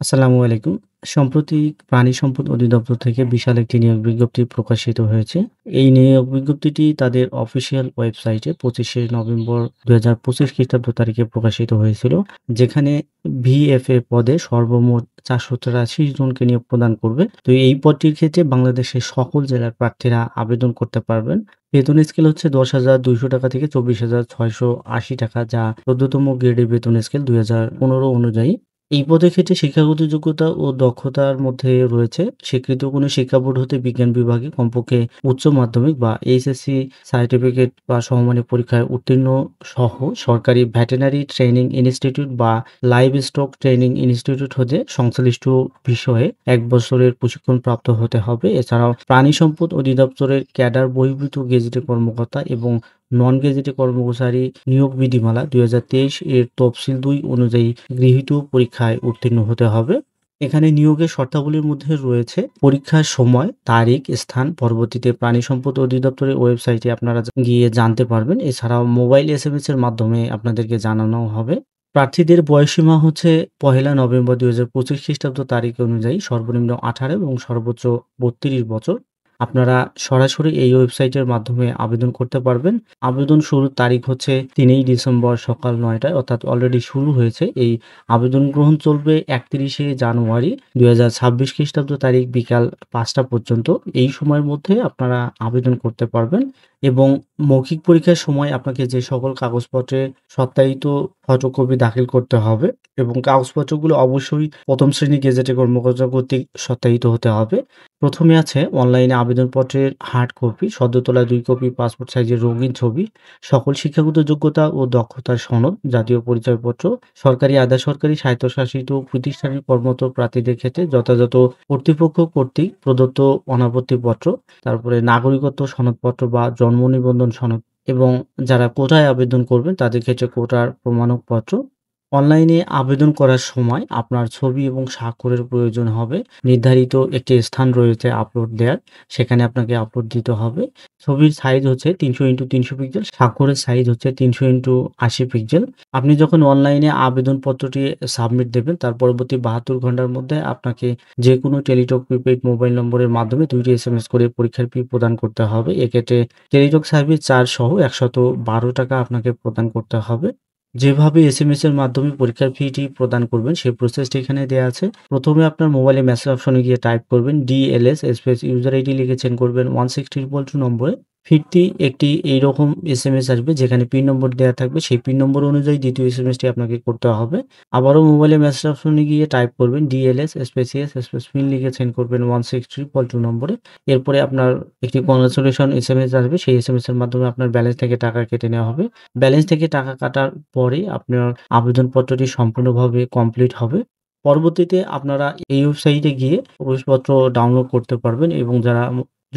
আসসালামু আলাইকুম। সম্প্রতি প্রাণী সম্পদ অধিদপ্তর থেকে বিশাল একটি নিয়োগ বিজ্ঞপ্তি প্রকাশিত হয়েছে। এই নিয়োগ বিজ্ঞপ্তিটি তাদের অফিসিয়াল ওয়েবসাইটে ২৫শে নভেম্বর ২০২৫ খ্রিস্টাব্দ তারিখে প্রকাশিত হয়েছিল। যেখানে ভিএফএ পদে সর্বমোট ৪৮৩ জনকে নিয়োগ প্রদান করবে। তো এই পদটির ক্ষেত্রে বাংলাদেশের সকল জেলার প্রার্থীরা আবেদন করতে পারবেন। বেতন স্কেল হচ্ছে ৳১০,২০০ থেকে ৳২৪,৬৮০ যা ১৪তম গ্রেডের বেতন স্কেল ২০১৫ অনুযায়ী। এই পদের ক্ষেত্রে শিক্ষাগত যোগ্যতা ও দক্ষতার মধ্যে রয়েছে স্বীকৃত কোনো শিক্ষা বোর্ড হতে বিজ্ঞান বিভাগে কমপক্ষে উচ্চ মাধ্যমিক বা এইচএসসি সার্টিফিকেট বা সমমানের পরীক্ষায় উত্তীর্ণ সহ সরকারি ভেটেরিনারি ট্রেনিং ইনস্টিটিউট বা লাইভস্টক ট্রেনিং ইনস্টিটিউট হতে সংশ্লিষ্ট বিষয়ে ১ বছরের প্রশিক্ষণপ্রাপ্ত হতে হবে। এছাড়াও প্রাণী সম্পদ অধিদপ্তরের ক্যাডার বহির্ভূত গেজেটেড কর্মকর্তা এবং নন গেজেটেড কর্মচারী নিয়োগ বিধিমালা ২০২৩ এর তফসিল ২ অনুযায়ী গৃহীত পরীক্ষায় উত্তীর্ণ হতে হবে। এখানে নিয়োগের শর্তাবলীর মধ্যে রয়েছে পরীক্ষার সময়, তারিখ, স্থান পরবর্তীতে প্রাণী সম্পদ অধিদপ্তরের ওয়েবসাইটে আপনারা গিয়ে জানতে পারবেন। এছাড়াও মোবাইল এসএমএস এর মাধ্যমে আপনাদেরকে জানানো হবে। প্রার্থীদের বয়সসীমা হচ্ছে ১লা নভেম্বর ২০২৫ খ্রিস্টাব্দ তারিখ অনুযায়ী সর্বনিম্ন ১৮ এবং সর্বোচ্চ ৩২ বছর। আপনারা সরাসরি এই ওয়েবসাইটের মাধ্যমে আবেদন করতে পারবেন। আবেদন শুরুর তারিখ হচ্ছে ৩ই ডিসেম্বর সকাল ৯ টায় অর্থাৎ অলরেডি শুরু হয়েছে। এই আবেদন গ্রহণ চলবে ৩১শে জানুয়ারি ২০২৬ খ্রিস্টাব্দ তারিখ বিকাল ৫টা পর্যন্ত। এই সময়ের মধ্যে আপনারা আবেদন করতে পারবেন এবং মৌখিক পরীক্ষার সময় আপনাকে যে সকল কাগজপত্রের সত্যায়িত ফটোকপি দাখিল করতে হবে এবং কাগজপত্রগুলো অবশ্যই ১ম শ্রেণী গেজেটেড কর্মকর্তা কর্তৃক সত্যায়িত হতে হবে। ১ম এ আছে অনলাইনে আবেদনপত্রের হার্ড কপি, সদ্য তোলা ২ কপি পাসপোর্ট সাইজের রঙিন ছবি, সকল শিক্ষাগত যোগ্যতা ও দক্ষতার সনদ, জাতীয় পরিচয়পত্র, সরকারি, আধা সরকারি, স্বায়ত্তশাসিত প্রতিষ্ঠানে কর্মরত প্রার্থীদের ক্ষেত্রে যথাযথ কর্তৃপক্ষ কর্তৃক প্রদত্ত অনাপত্তিপত্র, তারপরে নাগরিকত্ব সনদপত্র বা জন্ম নিবন্ধন সনদ এবং যারা কোটায় আবেদন করবেন তাদের ক্ষেত্রে কোটার প্রমাণপত্র। অনলাইনে আবেদন করার সময় আপনার ছবি এবং স্বাক্ষরের প্রয়োজন হবে। নির্ধারিত একটি স্থান রয়েছে আপলোড দেয়ার, সেখানে আপনাকে আপলোড দিতে হবে। ছবির সাইজ হচ্ছে ৩০০x৩০০ পিক্সেল, স্বাক্ষরের সাইজ হচ্ছে ৩০০x৮০ পিক্সেল। আপনি যখন অনলাইনে আবেদনপত্রটি সাবমিট দেবেন তার পরবর্তী ৭২ ঘন্টার মধ্যে আপনাকে যেকোনো টেলিটক প্রিপেইড মোবাইল নম্বরের মাধ্যমে ২টি এসএমএস করে পরীক্ষার ফি প্রদান করতে হবে। এক্ষেত্রে টেলিটক সার্ভিস চার্জ সহ ৳১১২ আপনাকে প্রদান করতে হবে। যেভাবে এসএমএস এর মাধ্যমে পরীক্ষার ফিটি প্রদান করবেন সেই প্রসেসটি এখানে দেয়া আছে। ১ম এ আপনার মোবাইলে মেসেজ অপশনে গিয়ে টাইপ করবেন ডিএলএস স্পেস ইউজার আইডি লিখে সেন্ড করবেন 16222 নম্বরে। ফিরতি একটি এইরকম এসএমএস আসবে যেখানে পিন নম্বর দেয়া থাকবে। সেই পিন নম্বর অনুযায়ী দ্বিতীয় এসএমএসটি আপনাকে করতে হবে। আবারও মোবাইলে মেসেজ অপশনে গিয়ে টাইপ করবেন DLS space yes space pin লিখে সেন্ড করবেন 16322 নম্বরে। এরপরে আপনার একটি কংগ্রাচুলেশন এসএমএস আসবে। সেই এসএমএস এর মাধ্যমে আপনার ব্যালেন্স থেকে টাকা কেটে নেওয়া হবে। ব্যালেন্স থেকে টাকা কাটার পরে আপনার আবেদনপত্রটি সম্পূর্ণভাবে কমপ্লিট হবে। পরবর্তীতে আপনারা এই ওয়েবসাইটে গিয়ে প্রবেশপত্র ডাউনলোড করতে পারবেন এবং যারা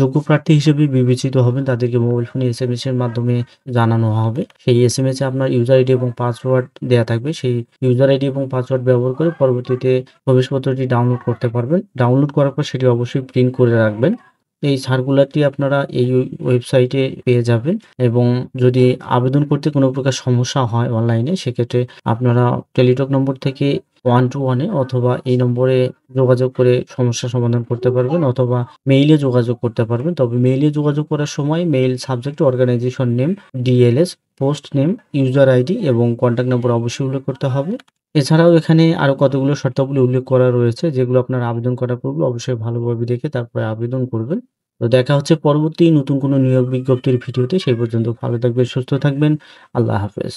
যোগ্য প্রার্থী হিসেবে বিবেচিত হবেন তাদেরকে মোবাইল ফোনে এসএমএস এর মাধ্যমে জানানো হবে। সেই এসএমএস এ আপনার ইউজার আইডি এবং পাসওয়ার্ড দেয়া থাকবে। সেই ইউজার আইডি এবং পাসওয়ার্ড ব্যবহার করে পরবর্তীতে প্রবেশপত্রটি ডাউনলোড করতে পারবেন। ডাউনলোড করার পর সেটি অবশ্যই প্রিন্ট করে রাখবেন। এই সার্কুলারটি আপনারা এই ওয়েবসাইটে পেয়ে যাবেন এবং যদি আবেদন করতে কোনো প্রকার সমস্যা হয় অনলাইনে সেক্ষেত্রে আপনারা টেলিটক নম্বর থেকে 121 এ অথবা এই নম্বরে যোগাযোগ করে সমস্যার সমাধান করতে পারবেন অথবা মেইলে যোগাযোগ করতে পারবেন। তবে মেইলে যোগাযোগ করার সময় mail subject organization name, DLS, post name, user ID এবং কনট্যাক্ট নম্বর অবশ্যই উল্লেখ করতে হবে। এছাড়াও এখানে আরো কতগুলো শর্তাবলী উল্লেখ করা রয়েছে যেগুলো আপনারা আবেদন করার পূর্বে অবশ্যই ভালোভাবে দেখে তারপরে আবেদন করবেন। তো দেখা হচ্ছে পরবর্তী নতুন কোনো নিয়োগ বিজ্ঞপ্তির ভিডিওতে। সেই পর্যন্ত ভালো থাকবেন, সুস্থ থাকবেন। আল্লাহ হাফেজ।